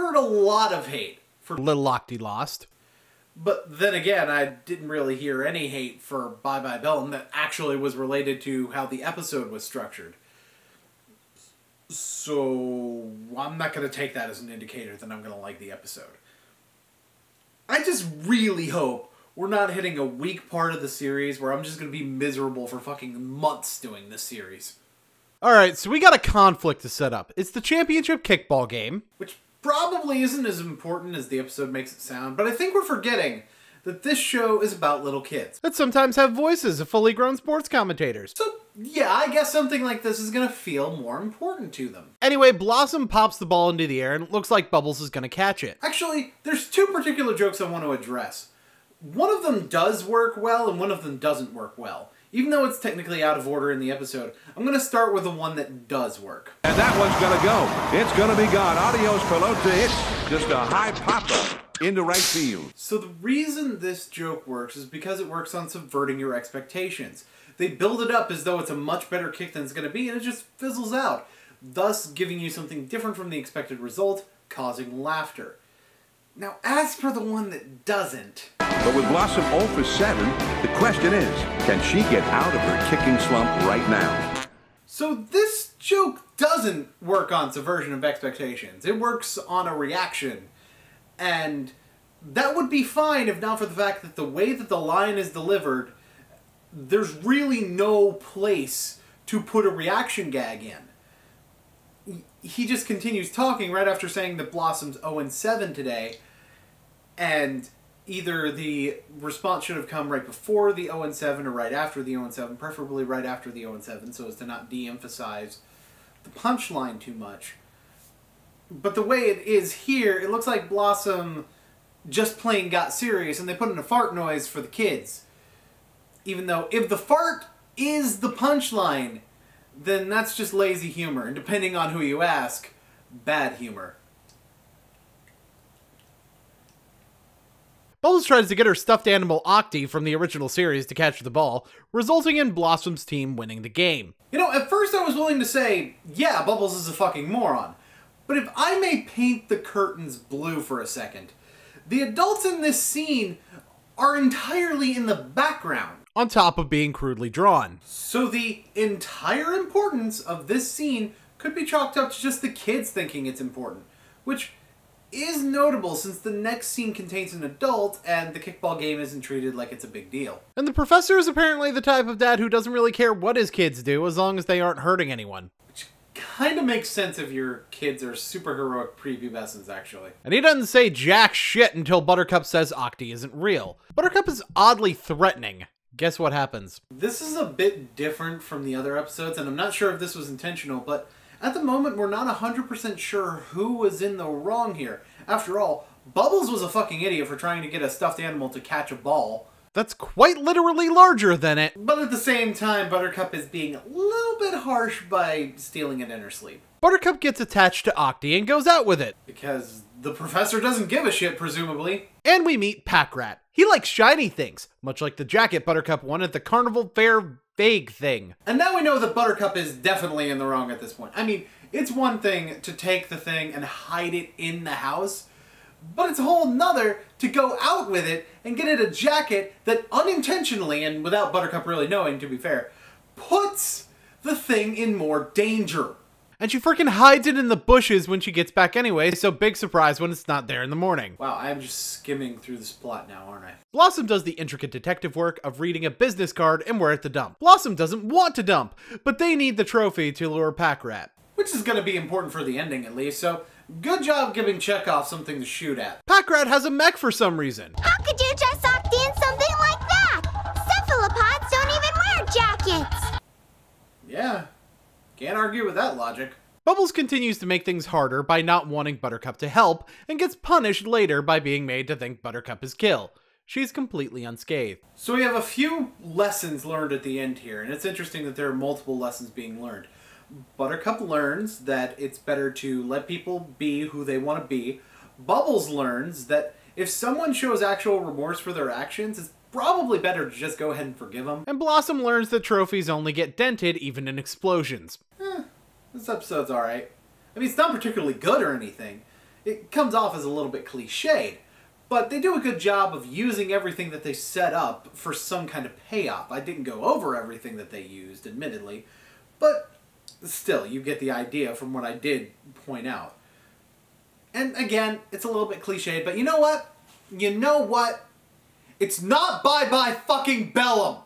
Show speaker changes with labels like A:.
A: heard a lot of hate for
B: Little Octi lost.
A: But then again, I didn't really hear any hate for Bye Bye Belton that actually was related to how the episode was structured. So I'm not going to take that as an indicator that I'm going to like the episode. I just really hope we're not hitting a weak part of the series where I'm just going to be miserable for fucking months doing this series.
B: Alright, so we got a conflict to set up. It's the championship kickball game.
A: Which probably isn't as important as the episode makes it sound, but I think we're forgetting that this show is about little kids.
B: That sometimes have voices of fully grown sports commentators.
A: So, yeah, I guess something like this is gonna feel more important to them.
B: Anyway, Blossom pops the ball into the air and it looks like Bubbles is gonna catch it.
A: Actually, there's two particular jokes I want to address. One of them does work well and one of them doesn't work well. Even though it's technically out of order in the episode, I'm going to start with the one that does work.
C: And that one's going to go. It's going to be gone. Adios, Pelota. It's just a high pop-up into right field.
A: So the reason this joke works is because it works on subverting your expectations. They build it up as though it's a much better kick than it's going to be, and it just fizzles out, thus giving you something different from the expected result, causing laughter. Now, as for the one that doesn't...
C: But with Blossom 0 for 7, the question is, can she get out of her kicking slump right now?
A: So this joke doesn't work on subversion of expectations. It works on a reaction. And that would be fine if not for the fact that the way that the line is delivered, there's really no place to put a reaction gag in. He just continues talking right after saying that Blossom's 0-7 today, and either the response should have come right before the 0-7 or right after the 0-7, preferably right after the 0-7, so as to not de-emphasize the punchline too much. But the way it is here, it looks like Blossom just plain got serious, and they put in a fart noise for the kids. Even though, if the fart is the punchline, then that's just lazy humor, and depending on who you ask, bad humor.
B: Bubbles tries to get her stuffed animal Octi from the original series to catch the ball, resulting in Blossom's team winning the game.
A: You know, at first I was willing to say, yeah, Bubbles is a fucking moron. But if I may paint the curtains blue for a second, the adults in this scene are entirely in the background.
B: On top of being crudely drawn.
A: So the entire importance of this scene could be chalked up to just the kids thinking it's important, which is notable since the next scene contains an adult and the kickball game isn't treated like it's a big deal.
B: And the professor is apparently the type of dad who doesn't really care what his kids do as long as they aren't hurting anyone.
A: Which kind of makes sense if your kids are superheroic prepubescents, actually.
B: And he doesn't say jack shit until Buttercup says Octi isn't real. Buttercup is oddly threatening. Guess what happens?
A: This is a bit different from the other episodes, and I'm not sure if this was intentional, but at the moment we're not 100% sure who was in the wrong here. After all, Bubbles was a fucking idiot for trying to get a stuffed animal to catch a ball.
B: That's quite literally larger than it.
A: But at the same time, Buttercup is being a little bit harsh by stealing it in her sleep.
B: Buttercup gets attached to Octi and goes out with it.
A: Because the professor doesn't give a shit, presumably.
B: And we meet Packrat. He likes shiny things, much like the jacket Buttercup won at the Carnival Fair vague thing.
A: And now we know that Buttercup is definitely in the wrong at this point. I mean, it's one thing to take the thing and hide it in the house, but it's a whole nother to go out with it and get it a jacket that unintentionally, and without Buttercup really knowing, to be fair, puts the thing in more danger.
B: And she freaking hides it in the bushes when she gets back anyway, so big surprise when it's not there in the morning.
A: Wow, I'm just skimming through this plot now, aren't I?
B: Blossom does the intricate detective work of reading a business card and we're at the dump. Blossom doesn't want to dump, but they need the trophy to lure Packrat.
A: Which is going to be important for the ending at least, so good job giving Chekhov something to shoot at.
B: Packrat has a mech for some reason.
D: How could you dress Octi in something like that? Cephalopods don't even wear jackets.
A: Yeah, can't argue with that logic.
B: Bubbles continues to make things harder by not wanting Buttercup to help, and gets punished later by being made to think Buttercup is Kill. She's completely unscathed.
A: So we have a few lessons learned at the end here, and it's interesting that there are multiple lessons being learned. Buttercup learns that it's better to let people be who they want to be. Bubbles learns that if someone shows actual remorse for their actions, it's probably better to just go ahead and forgive them.
B: And Blossom learns that trophies only get dented even in explosions.
A: This episode's alright. I mean, it's not particularly good or anything. it comes off as a little bit cliched. But they do a good job of using everything that they set up for some kind of payoff. I didn't go over everything that they used, admittedly, but still, you get the idea from what I did point out. And again, it's a little bit cliched, but you know what? You know what? It's not Bye Bye fucking Bellum!